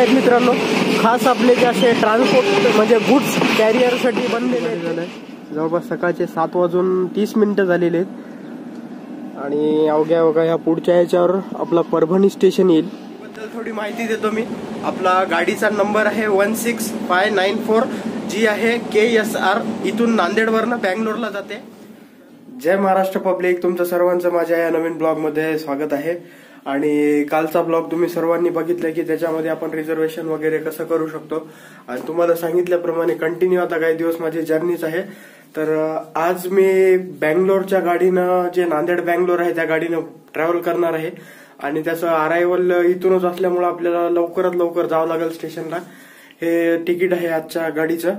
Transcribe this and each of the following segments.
आहेत मित्रांनो, खास आपले जे असे ट्रान्सपोर्ट म्हणजे गुड्स कॅरियरसाठी बनलेले आहेत। जवळपास सकाळचे 7:30 झालेले आहेत आणि अवघ्या बघा ह्या पुढच्या ह्याच्यावर आपला परभणी स्टेशन येईल। बद्दल थोडी माहिती देतो मी। आपला गाडीचा नंबर आहे 16594 जी आहे KSR, इथून नांदेडवरनं बँगलोरला जाते। जय महाराष्ट्र पब्लिक, तुमचं सर्वांचं माझ्या या नवीन ब्लॉग मध्ये स्वागत आहे। आणि कालचा ब्लॉग तुम्ही सर्वांनी बघितला की त्याच्यामध्ये आपण रिझर्वेशन वगैरे कसं करू शकतो आणि तुम्हाला सांगितल्याप्रमाणे कंटिन्यू आता काही दिवस माझी जर्नीच आहे। तर आज मी बँगलोरच्या गाडीनं, जे नांदेड बँगलोर आहे त्या गाडीनं ट्रॅव्हल करणार आहे आणि त्याचं अरायव्हल इथूनच असल्यामुळे आपल्याला लवकरात लवकर जावं लागेल स्टेशनला। हे तिकीट आहे आजच्या गाडीचं।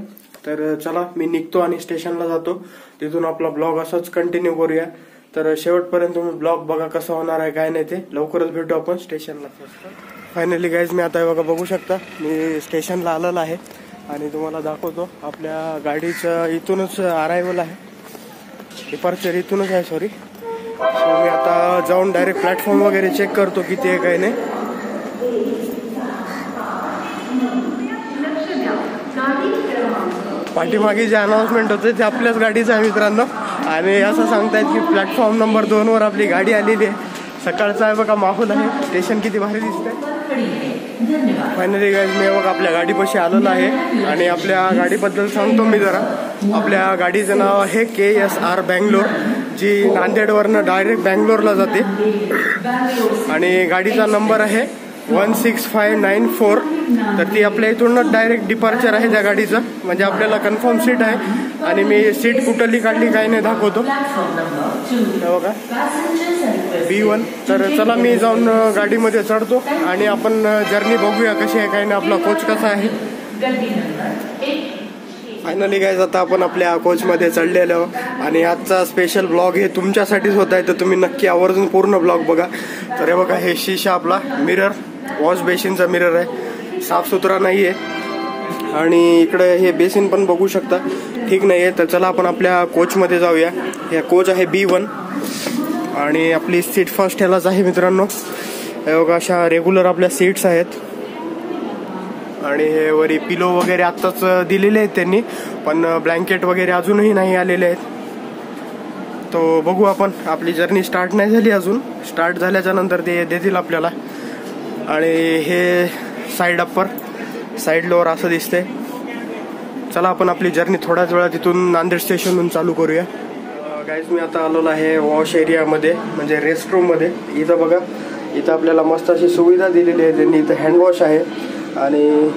तर चला मी निघतो आणि स्टेशनला जातो, तिथून आपला ब्लॉग असाच कंटिन्यू करूया। तर शेवटपर्यंत तुम्ही ब्लॉग बघा कसं होणार आहे काय नाही ते। लवकरच भेटू आपण स्टेशनला। फायनली गाईज मी आता बघा बघू शकता मी स्टेशनला आलेला आहे आणि तुम्हाला दाखवतो आपल्या गाडीचं इथूनच अरायव्हल आहे, डिपार्चर इथूनच आहे सॉरी। सो मी आता जाऊन डायरेक्ट प्लॅटफॉर्म वगैरे चेक करतो किती आहे काय नाही। पाठीमागे जे अनाउन्समेंट होते ते आपल्याच गाडीचं आहे मित्रांनो आणि असं सांगतायत की प्लॅटफॉर्म नंबर 2 वर आपली गाडी आलेली आहे। सकाळचा आहे बघा माहोल आहे, स्टेशन किती भारी दिसतंय। फायनली गाईज मी बघा आपल्या गाडीपाशी आलेलो आहे आणि आपल्या गाडीबद्दल सांगतो मी जरा। आपल्या गाडीचं नाव आहे KSR बँगलोर, जी नांदेडवरनं डायरेक्ट बँगलोरला जाते आणि गाडीचा नंबर आहे 16594। तर ती आपल्या इथूनच डायरेक्ट डिपार्चर आहे त्या गाडीचं, म्हणजे आपल्याला कन्फर्म सीट आहे आणि मी सीट कुठली काढली काही नाही दाखवतो बघा B1। तर चला मी जाऊन गाडीमध्ये चढतो आणि आपण जर्नी बघूया कशी आहे काय नाही, आपला कोच कसा आहे। फायनली गाईज आता आपण आपल्या कोचमध्ये चढलेलो आणि आजचा स्पेशल ब्लॉग हे तुमच्यासाठीच होत आहे, तर तुम्ही नक्की आवर्जून पूर्ण ब्लॉग बघा। तर हे बघा हे शीशा आपला मिरर, वॉश बेसिनचा मिरर आहे, साफसुथरा नाही आहे आणि इकडे हे बेसिन पण बघू शकता ठीक नाही आहे। तर चला आपण आपल्या कोचमध्ये जाऊया। हे कोच आहे B1 आणि आपली सीट फर्स्ट ह्यालाच आहे मित्रांनो। हे बघा अशा रेग्युलर आपल्या सीट्स आहेत आणि हे वरी पिलो वगैरे आत्ताच दिलेले आहेत त्यांनी, पण ब्लँकेट वगैरे अजूनही नाही आलेले आहेत। तो बघू आपण, आपली जर्नी स्टार्ट नाही झाली अजून, स्टार्ट झाल्याच्या नंतर ते देतील आपल्याला। आणि हे साईड अप्पर साईड लोअर असं दिसतंय। चला आपण आपली जर्नी थोड्याच वेळात तिथून नांदेड स्टेशनहून चालू करूया। गाईज मी आता आलेलो आहे वॉश एरियामध्ये, म्हणजे रेस्ट रूम मध्ये। इथं बघा इथं आपल्याला मस्त अशी सुविधा दिलेली आहे त्यांनी। इथं हँडवॉश आहे आणि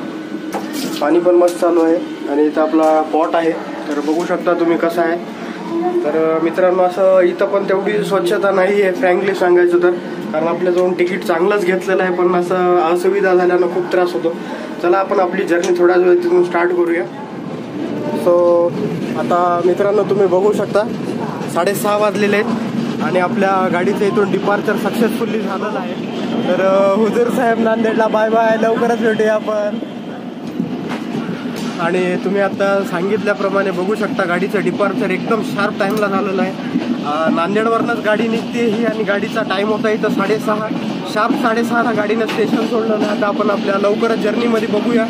पाणी पण मस्त चालू आहे आणि इथं आपला पॉट आहे, तर बघू शकता तुम्ही कसं आहे। तर मित्रांनो असं इथं पण तेवढी स्वच्छता नाही आहे फ्रँकली सांगायचं तर, कारण आपल्याजवळ तिकीट चांगलंच घेतलेलं आहे पण असं असुविधा झाल्यानं खूप त्रास होतो। चला आपण आपली जर्नी थोड्या वेळ तिथून स्टार्ट करूया। सो आता मित्रांनो तुम्ही बघू शकता 6:30 वाजलेले आहेत आणि आपल्या गाडीचं इथून डिपार्चर सक्सेसफुली झालेलं आहे। तर हुजूर साहेब नांदेडला बाय बाय, लवकरच भेटूया आपण। आणि तुम्ही आता सांगितल्याप्रमाणे बघू शकता गाडीचं डिपार्चर एकदम शार्प टाइमला झालेलं आहे। नांदेडवरनंच गाडी निघते ही आणि गाडीचा टाइम होता इथं 6:30, शार्प 6:30ला गाडीनं स्टेशन सोडलं ना। आता आपण आपल्या लवकरच जर्नीमध्ये बघूया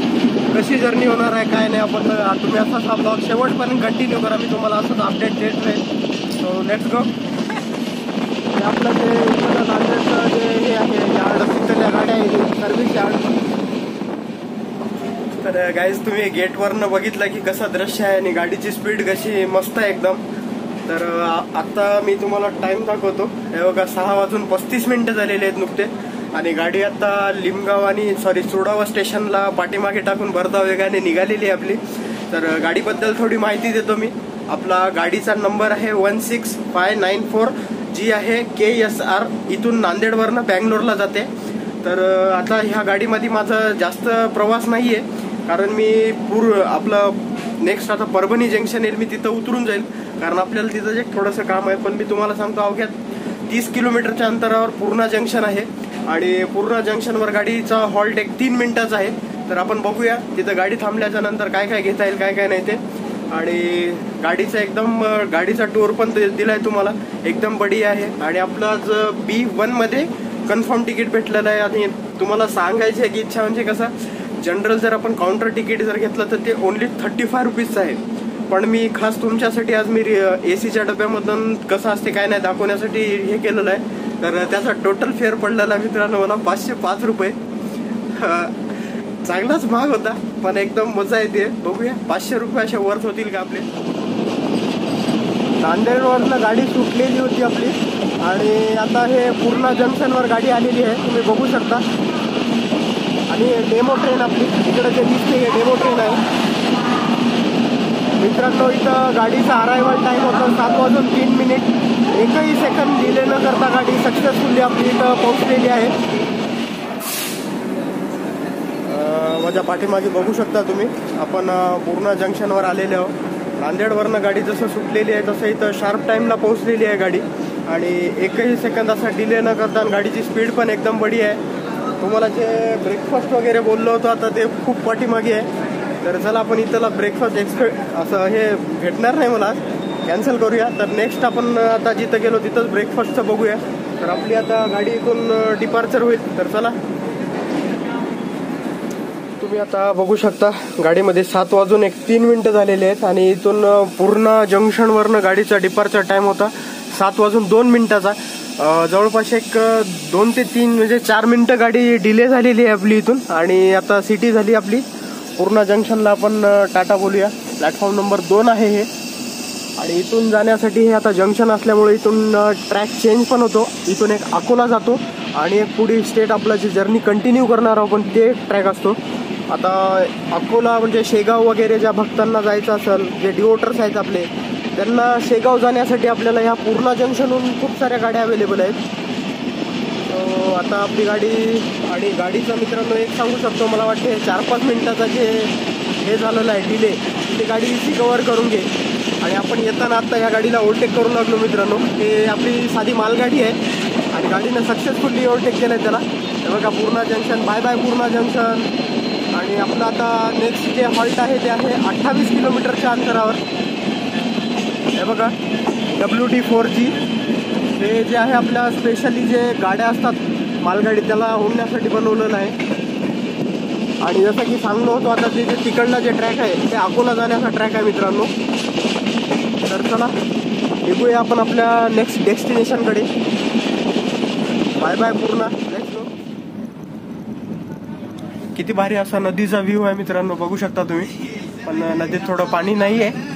कशी जर्नी होणार आहे काय नाही। आपण तुम्ही असाच हा ब्लॉग शेवटपर्यंत कंटिन्यू करा, मी तुम्हाला असंच अपडेट देत राहील। So let's go. आपलं जे नांदेडचं जे हे आहे यार्ड, तिथल्या गाड्या आहे सर्व्हिस यार्ड। तर गाईज तुम्ही गेटवरनं बघितलं की कसं दृश्य आहे आणि गाडीची स्पीड कशी मस्त आहे एकदम। तर आता मी तुम्हाला टाइम दाखवतो। हे बघा 6:35 झालेले आहेत नुकते आणि गाडी आता लिमगाव आणि सुडावा स्टेशनला पाठीमागे टाकून भरधाव वेगाने निघालेली आहे आपली। तर गाडीबद्दल थोडी माहिती देतो मी। आपला गाडीचा नंबर आहे 16594 जी आहे KSR, इथून नांदेडवरनं बँगलोरला जाते। तर आता ह्या गाडीमध्ये माझा जास्त प्रवास नाही आहे, कारण मी आपलं नेक्स्ट आता परभणी जंक्शन येईल, मी तिथं उतरून जाईल कारण आपल्याला तिथं एक थोडंसं काम आहे। पण मी तुम्हाला सांगतो अवघ्या 30 किलोमीटरच्या अंतरावर पूर्णा जंक्शन आहे आणि पूर्णा जंक्शनवर गाडीचा हॉल्ट एक 3 मिनिटाचा आहे। तर आपण बघूया तिथं गाडी थांबल्याच्या नंतर काय काय घेता येईल काय काय नाही ते। आणि गाडीचा एकदम गाडीचा टूर पण दिलाय तुम्हाला, एकदम बढिया आहे। आणि आपलं B1 मध्ये कन्फर्म तिकीट भेटलेलं आहे आणि तुम्हाला सांगायची आहे की इच्छा म्हणजे कसं जनरल जर आपण काउंटर तिकीट जर घेतलं तर ते ओनली 35 रुपीजचं आहे. पण मी खास तुमच्यासाठी आज मी एसीच्या डब्यामधून कसं असते काय नाही दाखवण्यासाठी हे केलेलं आहे. तर त्याचा टोटल फेअर पडलेला मित्रांनो मला 505 रुपये. चांगलाच महाग होता पण एकदम मजा येते. बघूया 500 रुपये अशा वर्थ होतील का आपले. नांदेडवरनं गाडी सुटलेली होती आपली आणि आता हे पूर्णा जंक्शनवर गाडी आलेली आहे, तुम्ही बघू शकता. आणि डेमो ट्रेन आपली इकडे जे दिसते हे डेमो ट्रेन आहे मित्रांनो. इथं गाडीचा अरायवल टाईम होता 7:03. एकही सेकंद डिले न करता गाडी सक्सेसफुली आपली इथं पोहोचलेली आहे. माझ्या पाठीमागे बघू शकता तुम्ही, आपण पूर्णा जंक्शनवर आलेले आहोत. नांदेडवरनं गाडी जसं सुटलेली आहे तसं इथं शार्प टाईमला पोहोचलेली आहे गाडी आणि एकही सेकंद असा डिले न करता. गाडीची स्पीड पण एकदम बडी आहे. तुम्हाला जे ब्रेकफास्ट वगैरे बोललो होतो आता ते खूप पाठीमागे आहे. तर चला आपण इथला ब्रेकफास्ट असं हे भेटणार नाही मला, कॅन्सल करूया. तर नेक्स्ट आपण आता जिथं गेलो तिथंच ब्रेकफास्टचं बघूया. तर आपली आता गाडी इथून डिपार्चर होईल. तर चला, तुम्ही आता बघू शकता गाडीमध्ये 7:03 झालेले आहेत आणि इथून पूर्णा जंक्शनवरनं गाडीचा डिपार्चर टाइम होता 7:02. जवळपास एक 2 ते 3 म्हणजे 4 मिनिटं गाडी डिले झालेली आहे आपली इथून. आणि आता सिटी झाली आपली पूर्णा जंक्शनला आपण टाटा बोलूया. प्लॅटफॉर्म नंबर 2 आहे हे. आणि इथून जाण्यासाठी हे आता जंक्शन असल्यामुळे इथून ट्रॅक चेंज पण होतो. इथून एक अकोला जातो आणि एक पुढे स्टेट आपला जी जर्नी कंटिन्यू करणार आहोत पण ते ट्रॅक असतो. आता अकोला म्हणजे शेगाव वगैरे ज्या भक्तांना जायचं असेल, जे डिओटर्स आहेत आपले, त्यांना शेगाव जाण्यासाठी आपल्याला ह्या पूर्णा जंक्शनहून खूप साऱ्या गाड्या अवेलेबल आहेत. आता आपली गाडी आणि गाडीचं मित्रांनो एक सांगू शकतो, मला वाटते 4-5 मिनिटाचा जे हे झालेलं आहे डिले, ते गाडी इसी कव्हर करून घे. आणि आपण येताना आता या गाडीला ओव्हरटेक करून लागलो मित्रांनो. हे आपली साधी मालगाडी आहे आणि गाडीनं सक्सेसफुली ओव्हरटेक केलं आहे त्याला. हे बघा Purna junction, bye bye Purna junction. आणि आपलं आता नेक्स्ट जे हॉल्ट आहे ते आहे 28 किलोमीटरच्या अंतरावर. हे बघा WD-4G हे जे आहे आपल्या स्पेशली जे गाड्या असतात मालगाडी त्याला ओढण्यासाठी बनवलेलं आहे. आणि जसं की सांगलो होतो आता ते तिकडला जे ट्रॅक आहे ते अकोला जाण्याचा ट्रॅक आहे मित्रांनो. तर चला निघूया आपण आपल्या नेक्स्ट डेस्टिनेशनकडे. Bye bye Purna. किती भारी असा नदीचा व्ह्यू आहे मित्रांनो, बघू शकता तुम्ही. पण नदीत थोडं पाणी नाही आहे.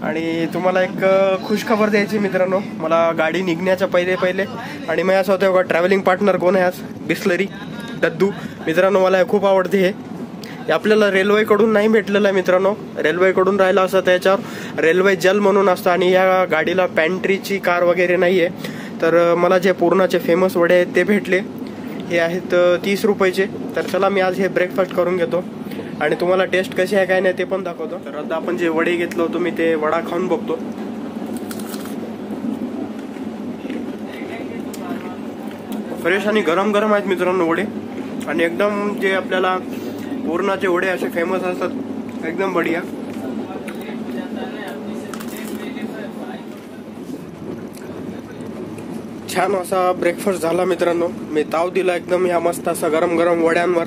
आणि तुम्हाला एक खुशखबर द्यायची मित्रांनो, मला गाडी निघण्याच्या पहिले आणि मी असं होतं बघा ट्रॅव्हलिंग पार्टनर कोण आहे आज, बिस्लरी दद्दू मित्रांनो. मला खूप आवडते हे आपल्याला रेल्वेकडून नाही भेटलेलं आहे मित्रांनो. रेल्वेकडून राहिलं असं त्याच्यावर रेल्वे जल म्हणून असतं आणि या गाडीला पॅन्ट्रीची कार वगैरे नाही आहे. तर मला जे पूर्णाचे फेमस वडे आहेत ते भेटले. हे आहेत 30 रुपयाचे. तर चला मी आज हे ब्रेकफास्ट करून घेतो आणि तुम्हाला टेस्ट कशी आहे काय नाही ते पण दाखवतो. तर आता आपण जे वडे घेतलं होतं मी ते वडा खाऊन बघतो. फ्रेश आणि गरम गरम आहेत मित्रांनो वडे. आणि एकदम जे आपल्याला पूर्णाचे वडे असे फेमस असतात, एकदम बढिया. छान असा ब्रेकफास्ट झाला मित्रांनो. मी ताव दिला एकदम या मस्त असा गरम गरम वड्यांवर.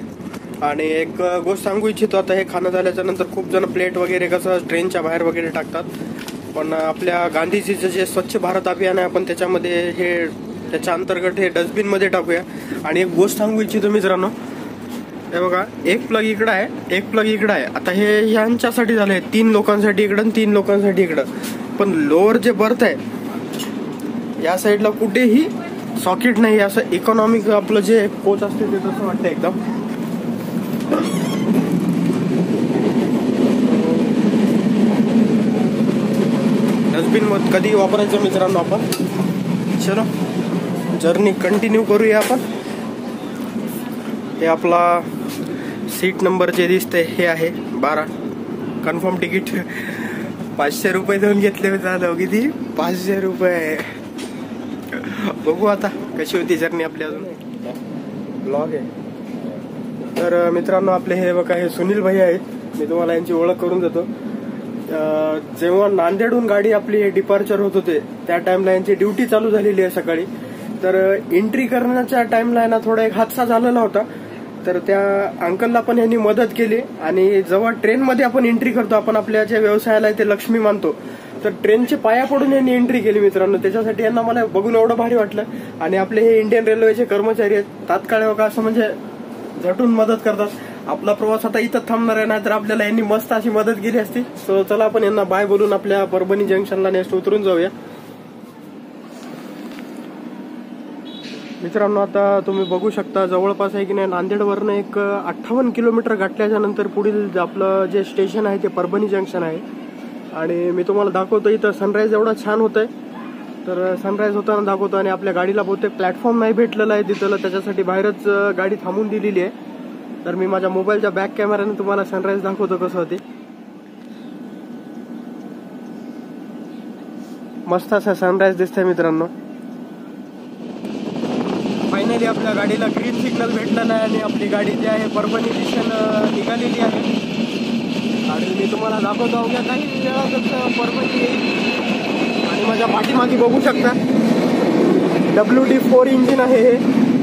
आणि एक गोष्ट सांगू इच्छितो, आता हे खाणं झाल्याच्या नंतर खूप जण प्लेट वगैरे कसं ट्रेनच्या बाहेर वगैरे टाकतात. पण आपल्या गांधीजीचं जे स्वच्छ भारत अभियान आहे आपण त्याच्यामध्ये हे त्याच्या अंतर्गत हे डस्टबिनमध्ये टाकूया. आणि एक गोष्ट सांगू इच्छितो मित्रांनो, हे बघा एक प्लग इकडं आहे, एक प्लग इकडं आहे. आता हे ह्यांच्यासाठी झालं आहे 3 लोकांसाठी इकडं आणि 3 लोकांसाठी इकडं. पण लोअर जे बर्थ आहे या साईडला कुठेही सॉकेट नाही. असं इकॉनॉमिक आपलं जे कोच असते ते तसं वाटतं एकदम. डस्टबिन मग कधी वापरायचं मित्रांनो आपण. चलो जर्नी कंटिन्यू करूया आपण. हे आपला सीट नंबर जे दिसते हे आहे 12. कन्फर्म तिकीट 500 रुपये देऊन घेतले झालं. किती 500 रुपये. बघू आता कशी होती जर्नी आपली. अजून ब्लॉग आहे. तर मित्रांनो आपले हे बघा हे सुनील भाई आहेत. मी तुम्हाला यांची ओळख करून देतो. जेव्हा नांदेडहून गाडी आपली डिपार्चर होत होते त्या टाइमला यांची ड्युटी चालू झालेली आहे सकाळी. तर एंट्री करण्याच्या टाइमला आहे ना थोडा एक हादसा झालेला होता. तर त्या अंकलला पण यांनी मदत केली. आणि जेव्हा ट्रेनमध्ये आपण एंट्री करतो, आपण आपल्या ज्या व्यवसायाला ते लक्ष्मी मानतो, तर ट्रेनचे पाया पडून यांनी एंट्री केली मित्रांनो. त्याच्यासाठी यांना मला बघून एवढं भारी वाटलं. आणि आपले हे इंडियन रेल्वेचे कर्मचारी आहेत, तात्काळ बघा असं म्हणजे झटून मदत करतात. आपला प्रवास आता इथं थांबणार आहे, नाही तर आपल्याला यांनी मस्त अशी मदत केली असती. सो चला आपण यांना बाय बोलून आपल्या परभणी जंक्शनला नेक्स्ट उतरून जाऊया. मित्रांनो, आता तुम्ही बघू शकता जवळपास आहे की नाही, नांदेडवरनं एक 58 किलोमीटर गाठल्याच्या नंतर पुढील आपलं जे स्टेशन आहे ते परभणी जंक्शन आहे. आणि मी तुम्हाला दाखवतो इथं सनराईज एवढा छान होतंय. तर सनराईज होताना दाखवतो. आणि आपल्या गाडीला बहुतेक प्लॅटफॉर्म नाही भेटलेला आहे तिथं, त्याच्यासाठी बाहेरच गाडी थांबून दिलेली आहे. तर मी माझ्या मोबाईलच्या बॅक कॅमेऱ्याने तुम्हाला सनराईज दाखवतो कसं होते. मस्त असा सनराईज दिसतंय मित्रांनो. फायनली आपल्या गाडीला ग्रीन सिग्नल भेटलेला आहे आणि आपली गाडी जी आहे परभणी दिशेनं निघालेली आहे. आणि मी तुम्हाला दाखवतो अवघ्या काही वेळातच परभणी येईल. आणि माझ्या पाठीमागे बघू शकता WD-4 इंजिन आहे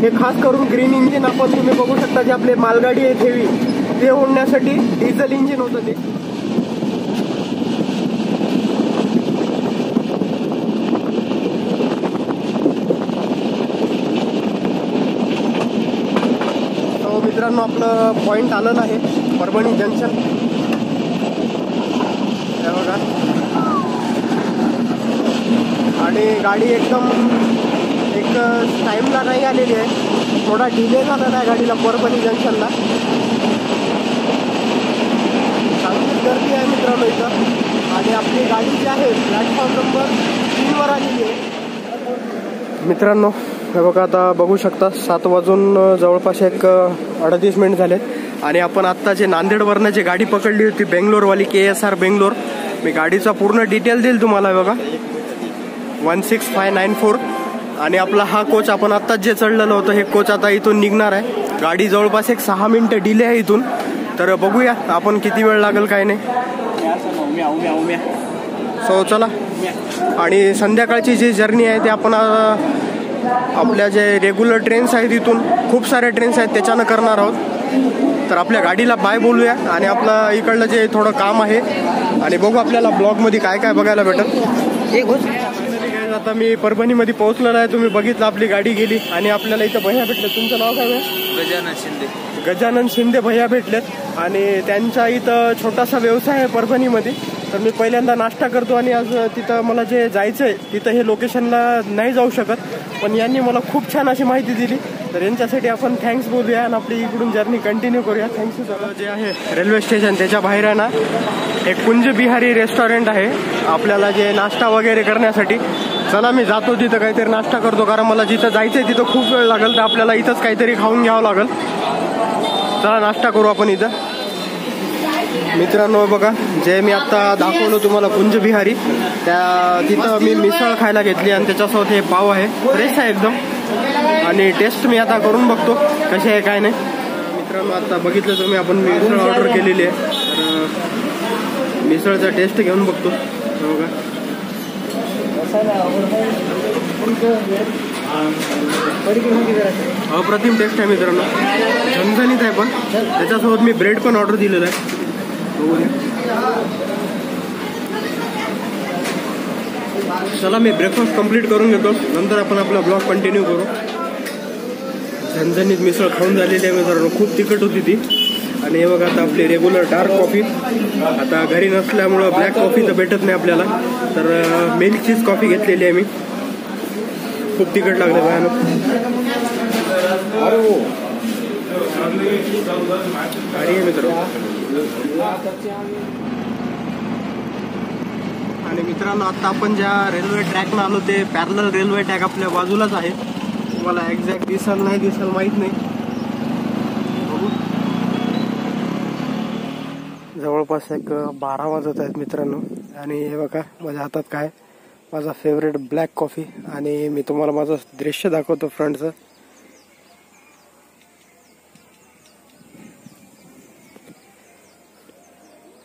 हे खास करून ग्रीन इंजिन. आपण तुम्ही बघू शकता जे आपले मालगाडी आहेत हेवी ते ओढण्यासाठी डिझेल इंजिन होतं ते. मित्रांनो, आपलं पॉइंट आलेलं आहे परभणी जंक्शन. हे बघा. आणि गाडी एकदम एक टाइमला नाही आलेली आहे, थोडा डिले झालेला आहे गाडीला परभणी जंक्शनला. चांगली गर्दी आहे मित्रांनो इथं. आणि आपली गाडी जी आहे प्लॅटफॉर्म नंबर 3वर आलेली आहे. मित्रांनो, हे बघा, आता बघू शकता 7 वाजून जवळपास एक 38 मिनिट झालेत. आणि आपण आत्ता जे नांदेडवरनं जी गाडी पकडली होती बेंगलोरवाली KSR बेंगलोर, मी गाडीचा पूर्ण डिटेल देईल तुम्हाला. बघा 16594. आणि आपला हा कोच आपण आत्ताच जे चढलेलं होतं हे कोच आता इथून निघणार आहे. गाडी जवळपास एक 6 मिनिटं डिले आहे इथून. तर बघूया आपण किती वेळ लागेल काय नाही. सो चला. आणि संध्याकाळची जी जर्नी आहे ते आपण आपल्या जे रेग्युलर ट्रेन्स आहेत इथून खूप साऱ्या ट्रेन्स आहेत त्याच्यानं करणार आहोत. तर आपल्या गाडीला बाय बोलूया. आणि आपलं इकडलं जे थोडं काम आहे आणि बघू आपल्याला ब्लॉगमध्ये काय काय बघायला भेटत. आता मी परभणीमध्ये पोहोचलेलो आहे. तुम्ही बघितलं आपली गाडी गेली आणि आपल्याला इथं भैया भेटले. तुमचं नाव काय आहे? गजानन शिंदे. गजानन शिंदे भैया भेटलेत. आणि त्यांचा इथं छोटासा व्यवसाय आहे परभणीमध्ये. तर मी पहिल्यांदा नाश्ता करतो आणि आज तिथं मला जे जायचं आहे तिथं हे लोकेशनला नाही जाऊ शकत, पण यांनी मला खूप छान अशी माहिती दिली. तर यांच्यासाठी आपण थँक्स बोलूया आणि आपली इकडून जर्नी कंटिन्यू करूया. थँक्स. जे आहे रेल्वे स्टेशन त्याच्या बाहेर आहे ना एक कुंज बिहारी रेस्टॉरंट आहे आपल्याला जे नाश्ता वगैरे करण्यासाठी. चला मी जातो तिथं काहीतरी नाश्ता करतो, कारण मला जिथं जायचंय तिथं खूप वेळ लागेल. तर आपल्याला इथंच काहीतरी खाऊन घ्यावं लागेल. चला नाश्ता करू आपण इथं. मित्रांनो बघा, जे मी आता दाखवलं तुम्हाला कुंज बिहारी, तिथं मी मिसळ खायला घेतली आणि त्याच्यासोबत हे पाव आहे, फ्रेश आहे एकदम. आणि टेस्ट मी आता करून बघतो कशी आहे काय नाही. मित्रांनो, आता बघितलं तुम्ही आपण मिसळ ऑर्डर केलेली आहे. तर मिसळचा टेस्ट घेऊन बघतो. बघा अप्रतिम टेस्ट आहे मित्रांनो, झणझणीत आहे. पण त्याच्यासोबत मी ब्रेड पण ऑर्डर दिलेलं आहे. चला मी ब्रेकफास्ट कंप्लीट करून घेतो, नंतर आपण आपला ब्लॉग कंटिन्यू करू. झणझणीत मिसळ खाऊन झालेली आहे मित्रांनो, खूप तिखट होती ती. आणि हे बघा आता आपली रेग्युलर डार्क कॉफी. आता घरी नसल्यामुळं ब्लॅक कॉफी तर भेटत नाही आपल्याला, तर मिल्क चीज कॉफी घेतलेली आहे मी. खूप तिखट लागलं भयानक. गाडी आहे मित्रांनो. आणि मित्रांनो, आता आपण ज्या रेल्वे ट्रॅकला आलो ते पॅरलल रेल्वे ट्रॅक आपल्या बाजूलाच आहे. तुम्हाला एक्झॅक्ट दिसल नाही दिसल माहीत नाही. जवळपास एक 12 वाजत आहेत मित्रांनो. आणि हे बघा माझ्या हातात काय, माझा फेवरेट ब्लॅक कॉफी. आणि मी तुम्हाला माझं दृश्य दाखवतो फ्रंटचं.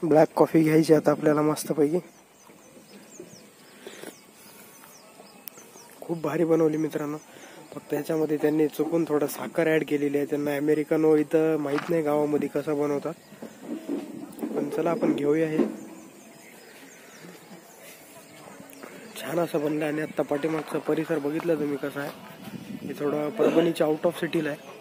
ब्लॅक कॉफी घ्यायची आता आपल्याला मस्तपैकी. खूप भारी बनवली मित्रांनो. फक्त याच्यामध्ये त्यांनी चुकून थोडं साखर ऍड केलेली आहे. त्यांना अमेरिकनो इथं माहित नाही गावामध्ये कसं बनवतात. पण चला आपण घेऊया. हे छान असं बनलं. आणि आता पाठीमागचा परिसर बघितला तुम्ही कसा आहे. हे थोडं परभणीच्या आउट ऑफ सिटीला आहे.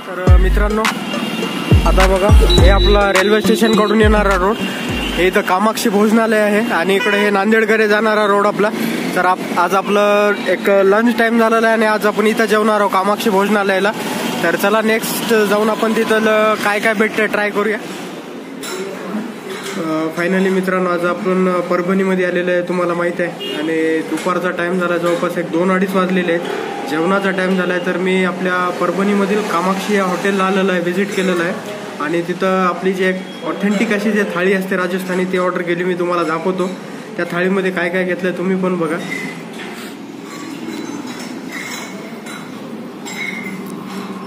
तर मित्रांनो आता बघा, हे आपला रेल्वे स्टेशन कडून येणारा रोड. हे इथं कामाक्षी भोजनालय आहे आणि इकडे हे नांदेडकडे जाणारा रोड आपला. तर आज आपलं एक लंच टाइम झालेला आहे आणि आज आपण इथं जेवणार आहोत कामाक्षी भोजनालयाला. तर चला नेक्स्ट जाऊन आपण तिथं काय काय भेटतं ट्राय करूया. फायनली मित्रांनो आज आपण परभणीमध्ये आलेलो आहे, तुम्हाला माहित आहे. आणि दुपारचा टाइम झाला, जवळपास 2-2:30 वाजलेले आहेत. जेवणाचा टाइम झाला आहे. तर मी आपल्या परभणीमधील कामाक्षी या हॉटेलला आलेलं आहे, व्हिजिट केलेलं आहे. आणि तिथं आपली जी एक ऑथेंटिक अशी जी थाळी असते राजस्थानी, ती ऑर्डर केली. मी तुम्हाला दाखवतो त्या थाळीमध्ये काय काय घेतलंय, तुम्ही पण बघा.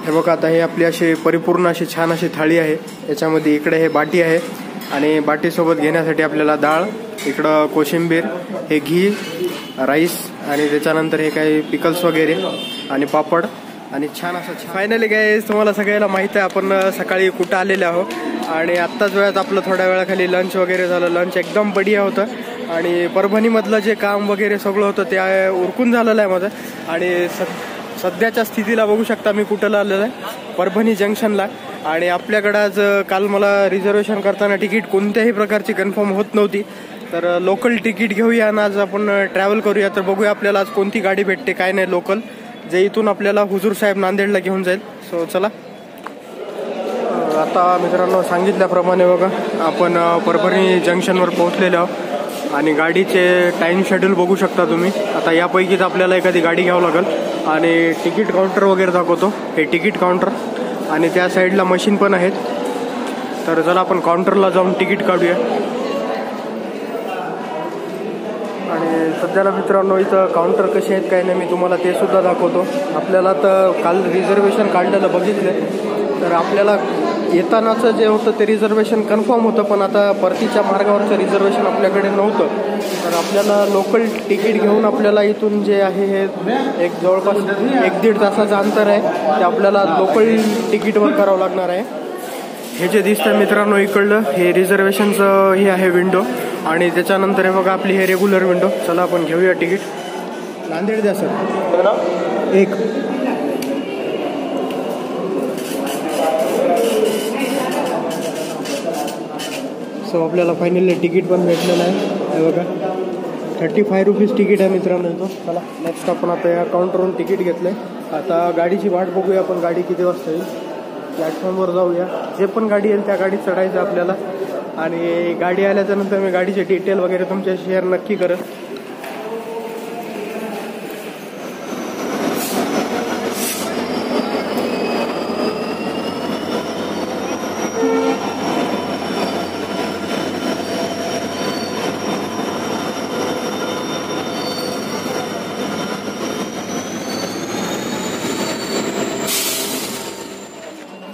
हे बघा, आता हे आपली अशी परिपूर्ण अशी छान अशी थाळी आहे. याच्यामध्ये इकडे हे बाटी आहे आणि बाटीसोबत घेण्यासाठी आपल्याला डाळ, इकडं कोशिंबीर, हे घी, राईस आणि त्याच्यानंतर हे काही पिकल्स वगैरे आणि पापड आणि छान असं. फायनली काय तुम्हाला सगळ्याला माहित आहे आपण सकाळी कुठं आलेले आहोत. आणि आत्ताच वेळात आपलं थोड्या वेळाखाली लंच वगैरे झालं. लंच एकदम बढिया होतं. आणि परभणीमधलं जे काम वगैरे सगळं होतं ते उरकून झालेलं आहे माझं. आणि सध्याच्या स्थितीला बघू शकता मी कुठं आलेलं आहे, परभणी जंक्शनला. आणि आपल्याकडं आज काल मला रिझर्वेशन करताना तिकीट कोणत्याही प्रकारची कन्फर्म होत नव्हती. तर लोकल तिकीट घेऊया आणि आज आपण ट्रॅव्हल करूया. तर बघूया आपल्याला आज कोणती गाडी भेटते काय नाही लोकल, जे इथून आपल्याला हुजूर साहेब नांदेडला घेऊन जाईल. सो चला. आता मित्रांनो सांगितल्याप्रमाणे बघा, आपण परभणी जंक्शनवर पोहोचलेलो आहोत. आणि गाडीचे टाइम शेड्यूल बघू शकता तुम्ही. आता यापैकीच आपल्याला एखादी गाडी घ्यावं लागेल. आणि तिकीट काउंटर वगैरे दाखवतो, हे तिकीट काउंटर. आणि त्या साईडला मशीन पण आहेत. तर चला आपण काउंटरला जाऊन तिकीट काढूया. आणि सध्याला मित्रांनो इथं काउंटर कसे आहेत काय नाही मी तुम्हाला ते सुद्धा दाखवतो. आपल्याला तर काल रिझर्वेशन काढलेलं बघितलं. तर आपल्याला येतानाचं जे होतं ते रिझर्वेशन कन्फर्म होतं, पण आता परतीच्या मार्गावरचं रिझर्वेशन आपल्याकडे नव्हतं. तर आपल्याला लोकल तिकीट घेऊन आपल्याला इथून जे आहे हे एक जवळपास 1-1.5 तासाचं अंतर आहे, ते आपल्याला लोकल तिकीटवर करावं लागणार आहे. हे जे दिसतं मित्रांनो इकडलं, हे रिझर्वेशनचं हे आहे विंडो. आणि त्याच्यानंतर हे बघा आपली हे रेग्युलर विंडो. चला आपण घेऊया तिकीट. नांदेड द्या सर एक. सो आपल्याला फायनली तिकीट पण भेटलेलं आहे. हे बघा 35 रुपीज तिकीट आहे मित्रांनो इथं. चला नेक्स्ट आपण आता या काउंटरवरून तिकीट घेतलंय. आता गाडीची वाट बघूया आपण, गाडी किती वाजता येईल. प्लॅटफॉर्मवर जाऊया, जे पण गाडी येईल त्या गाडीत चढायचं आपल्याला. आणि गाडी आल्याच्या नंतर मी गाडीचे डिटेल वगैरे तुमच्याशी शेअर नक्की करेन.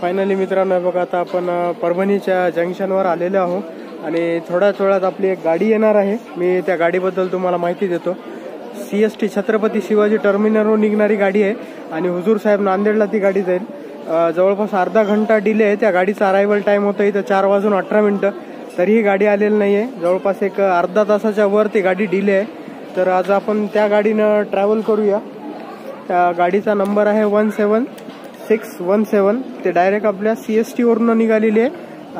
फायनली मित्रांनो बघा, आता आपण परभणीच्या जंक्शनवर आलेलो आहोत. आणि थोड्याच वेळात आपली एक गाडी येणार आहे. मी त्या गाडीबद्दल तुम्हाला माहिती देतो. CST छत्रपती शिवाजी टर्मिनलवरून निघणारी गाडी आहे. आणि हुजूर साहेब नांदेडला ती गाडी जाईल. जवळपास अर्धा घंटा डिले आहे. त्या गाडीचा अरायवल टाइम होता इथं 4:18. तरीही गाडी आलेली नाही आहे. जवळपास एक अर्धा तासाच्या वर ती गाडी डिले आहे. तर आज आपण त्या गाडीनं ट्रॅव्हल करूया. त्या गाडीचा नंबर आहे 17617. ते डायरेक्ट आपल्या CST वरून निघालेली आहे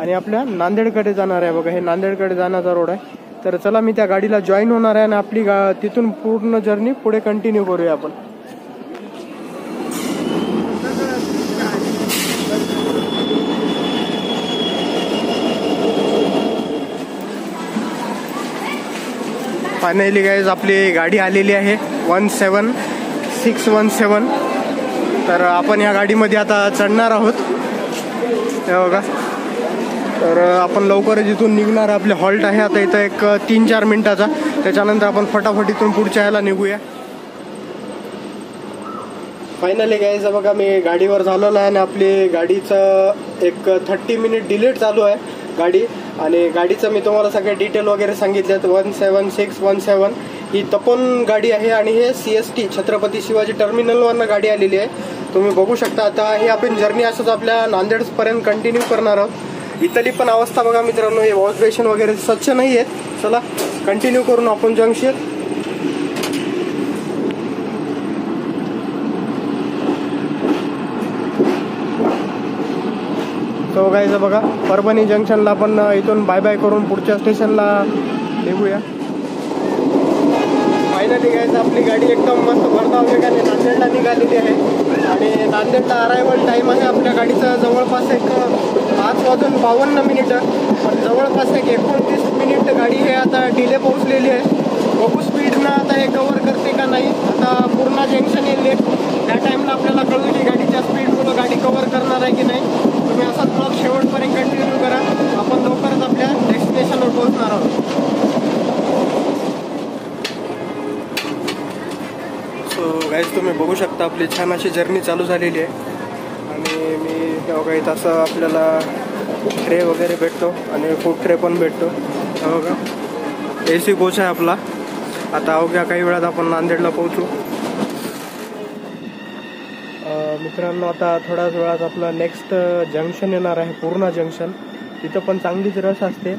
आणि आपल्या नांदेडकडे जाणार आहे. बघा हे नांदेडकडे जाण्याचा रोड आहे. तर चला मी त्या गाडीला जॉईन होणार आहे आणि आपली तिथून पूर्ण जर्नी पुढे कंटिन्यू करूया आपण. फायनली गाईज आपली गाडी आलेली आहे 17617. तर आपण या गाडीमध्ये आता चढणार आहोत. हे बघा, तर आपण लवकरच इथून निघणार. आपले हॉल्ट आहे आता इथं एक 3-4 मिनिटाचा. त्याच्यानंतर आपण फटाफट इथून पुढच्या याला निघूया. फायनली गाईज बघा मी गाडीवर झालेलो आहे आणि आपली गाडीचं एक 30 मिनिट डिलेट चालू आहे गाडी. आणि गाडीचं मी तुम्हाला सगळे डिटेल वगैरे सांगितलेत. 17617 ही तपोन गाडी आहे आणि हे CST छत्रपती शिवाजी टर्मिनलवरनं गाडी आलेली आहे. तुम्ही बघू शकता. आता हे आपण जर्नी असंच आपल्या नांदेडपर्यंत कंटिन्यू करणार आहोत. इथली पण अवस्था बघा मित्रांनो, हे वॉश बेसिन वगैरे स्वच्छ नाही आहेत. चला कंटिन्यू करून आपण जंक्शन. तो गायचं बघा परभणी जंक्शनला आपण इथून बाय बाय करून पुढच्या स्टेशनला निघूया. फायनली गायचं आपली गाडी एकदम मस्त भरधाव वेगाने नांदेडला निघालेली आहे. आणि नांदेडला अरायवल टाईम आहे आपल्या गाडीचा जवळपास एक 5:52. पण जवळपास एक 29 मिनिट गाडी हे आता डिले पोहोचलेली आहे. बघू स्पीडनं आता हे कव्हर करते का नाही. आता पूर्णा जंक्शन येईल त्या टाईमला आपल्याला कळू की गाडीच्या स्पीडमुळं गाडी कव्हर करणार आहे की नाही. तुम्ही असाच ब्लॉग शेवटपर्यंत कंटिन्यू करा. आपण लवकरच आपल्या डेस्टिनेशनवर पोहोचणार आहोत. सो गाईज तुम्ही बघू शकता आपली छान अशी जर्नी चालू झालेली आहे. आणि मी बघा इथं असं आपल्याला ट्रे वगैरे भेटतो आणि फूड ट्रे पण भेटतो. बघा AC कोच आहे आपला. आता अवघ्या काही वेळात आपण नांदेडला पोहोचू. मित्रांनो आता थोड्याच वेळात आपलं नेक्स्ट जंक्शन येणार आहे पूर्णा जंक्शन. तिथं पण चांगलीच रश असते.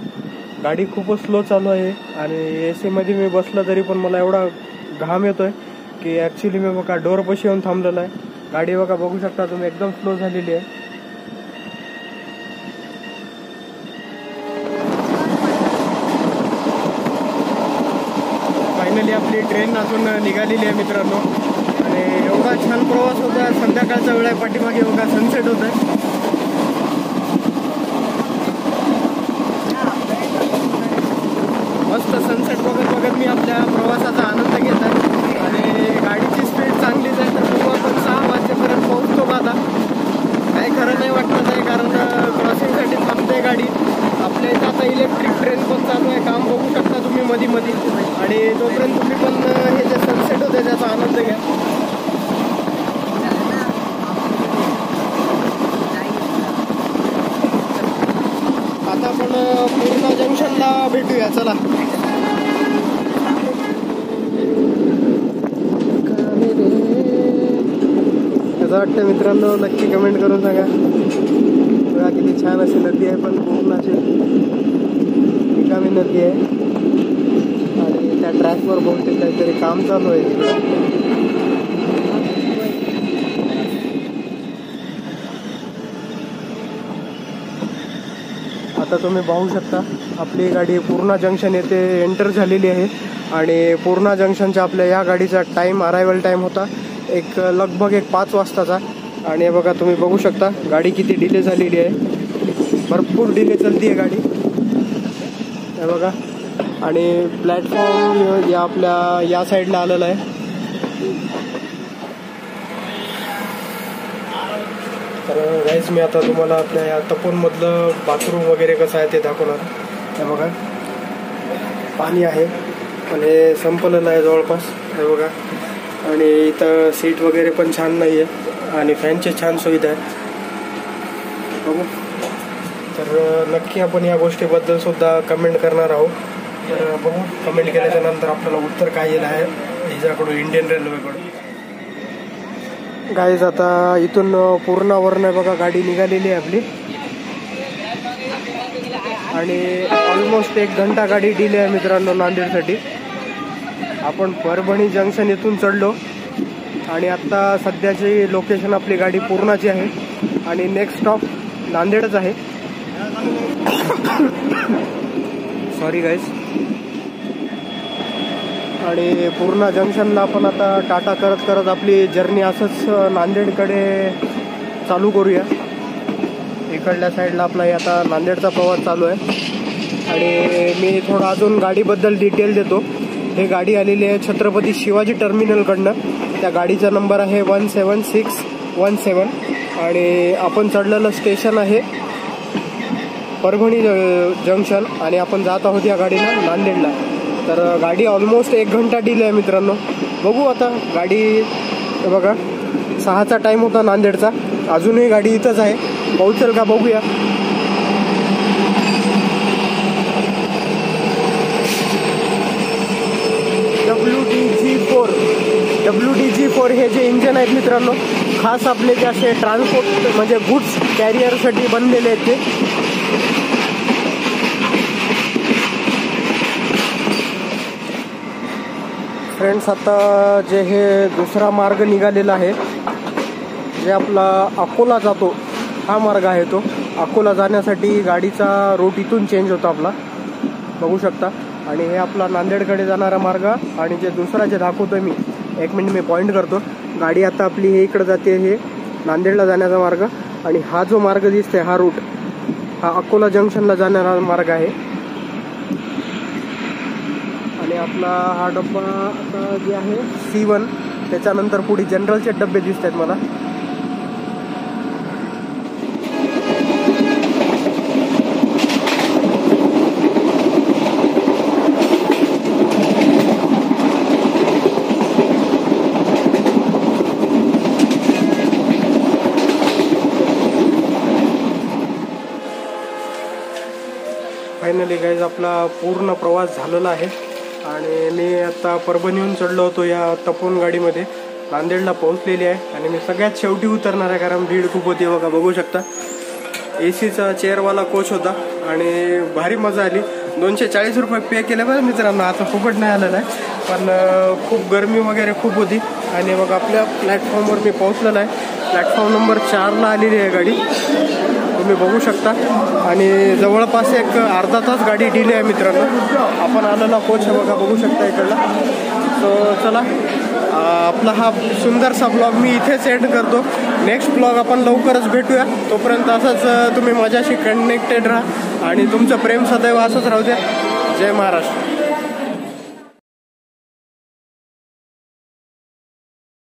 गाडी खूपच स्लो चालू आहे आणि AC मध्ये मी बसलं तरी पण मला एवढा घाम येतोय की ॲक्च्युली मी बघा डोरपाशी येऊन थांबलेलं आहे. गाडी बघा बघू शकता तुम्ही एकदम स्लो झालेली आहे. फायनली आपली ट्रेन अजून निघालेली आहे मित्रांनो. आणि एवढा छान प्रवास होता. संध्याकाळचा वेळ आहे. पाठीमागे बघा सनसेट होत आहे. मस्त सनसेट बघत बघत मी आपल्या प्रवासाचा आनंद घेत आहे. आणि गाडीची स्पीड चांगलीच आहे. तर बघू आपण 6 वाजेपर्यंत पोहोचतो का. आता काय खरं नाही वाटत आहे कारण क्रॉसिंगसाठी थांबते गाडी. आपल्या इथं आता इलेक्ट्रिक ट्रेन पण चालू आहे. काम बघू शकता तुम्ही मध्ये मध्ये. आणि तोपर्यंत तुम्ही पण हे जे सनसेट होते त्याचा आनंद घ्या. आता आपण पूर्णा जंक्शनला भेटूया. चला कसं वाटतं मित्रांनो नक्की कमेंट करून सांगा. बघा किती छान अशी नदी आहे. पण पूर्णाची रिकामी नदी आहे. आणि त्या ट्रॅकवर बहुतेक काहीतरी काम चालू आहे तिकडे. आता तुम्ही पाहू शकता आपली गाडी पूर्णा जंक्शन येथे एंटर झालेली आहे. आणि पूर्णा जंक्शनच्या आपल्या या गाडीचा टाईम अरायवल टाईम होता लगभग 5 वाजताचा. आणि बघा तुम्ही बघू शकता गाडी किती डिले झालेली आहे. भरपूर डिले चालती आहे गाडी हे बघा. आणि प्लॅटफॉर्म या आपल्या या साईडला आलेला आहे. तर गाईज मी आता तुम्हाला आपल्या या तपोनमधलं बाथरूम वगैरे कसं आहे ते दाखवणार. हे बघा पाणी आहे पण हे संपलेलं आहे जवळपास. हे बघा. आणि इथं सीट वगैरे पण छान नाही आहे आणि फॅनची छान सुविधा आहे. बघू तर नक्की आपण या गोष्टीबद्दल सुद्धा कमेंट करणार आहोत. तर बघू कमेंट केल्याच्या नंतर आपल्याला उत्तर काय येईल आहे हिच्याकडून इंडियन रेल्वेकडून. गाईज आता इथून पूर्णावरनं बघा गाडी निघालेली आहे आपली. आणि ऑलमोस्ट 1 घंटा गाडी डिले आहे मित्रांनो नांदेडसाठी. आपण परभणी जंक्शन इथून चढलो आणि आत्ता सध्याची लोकेशन आपली गाडी पूर्णाची आहे आणि नेक्स्ट स्टॉप नांदेडच आहे. Sorry guys. आणि पूर्णा जंक्शनला आपण आता टाटा करत करत आपली जर्नी असंच नांदेडकडे चालू करूया. इकडल्या साईडला आपला आता नांदेडचा प्रवास चालू आहे. आणि मी थोडं अजून गाडीबद्दल डिटेल देतो. ही गाडी आलेली आहे छत्रपती शिवाजी टर्मिनलकडनं. त्या गाडीचा नंबर आहे 17617. आणि आपण चढलेलं स्टेशन आहे परभणी जंक्शन आणि आपण जात आहोत या गाडीला नांदेडला. तर गाडी ऑलमोस्ट 1 घंटा डिले आहे मित्रांनो. बघू आता गाडी बघा 6चा टाइम होता नांदेडचा. अजूनही गाडी इथंच आहे, पोहोचेल का बघूया. WDG4 हे जे इंजन आहेत मित्रांनो, खास आपले जे असे ट्रान्सपोर्ट म्हणजे गुड्स कॅरियरसाठी बनलेले आहेत ते. फ्रेंड्स, आता जे हे दुसरा मार्ग निघालेला आहे, जे आपला अकोला जातो हा मार्ग आहे, तो अकोला जाण्यासाठी गाडीचा रूट इथून चेंज होतो आपला, बघू शकता. आणि हे आपला नांदेडकडे जाणारा मार्ग. आणि जे दुसरा जे दाखवतोय मी, 1 मिनिट मी पॉईंट करतो. गाडी आता आपली हे इकडं जाते, हे नांदेडला जाण्याचा मार्ग. आणि हा जो मार्ग दिसतोय हा रूट, हा अकोला जंक्शनला जाणारा मार्ग आहे. आणि आपला हा डब्बा आता जे आहे C1, त्याच्यानंतर पुढे जनरलचे डबे दिसत आहेत मला. फायनली गाईज आपला पूर्ण प्रवास झालेला आहे. आणि मी आता परभणीहून चढलो होतो या तपोन गाडीमध्ये, नांदेडला पोहोचलेली आहे. आणि मी सगळ्यात शेवटी उतरणार आहे, कारण भीड खूप होती बघा, बघू शकता. AC चेअरवाला कोच होता आणि भारी मजा आली. 240 रुपये पे केले बरं मित्रांनो, आता फुकट नाही आलेलं आहे, पण खूप गरमी वगैरे खूप होती. आणि मग आपल्या प्लॅटफॉर्मवर मी पोहोचलेला आहे. प्लॅटफॉर्म नंबर 4ला आलेली आहे गाडी, तुम्ही बघू शकता. आणि जवळपास एक अर्धा तास गाडी डिले आहे मित्रांनो. आपण आलेला कोच आहे बघा, बघू शकता इकडला. सो चला, आपला हा सुंदरसा ब्लॉग मी इथेच एंड करतो. नेक्स्ट ब्लॉग आपण लवकरच भेटूया. तोपर्यंत असंच तुम्ही माझ्याशी कनेक्टेड राहा आणि तुमचं प्रेम सदैव असंच राहू द्या. जय महाराष्ट्र.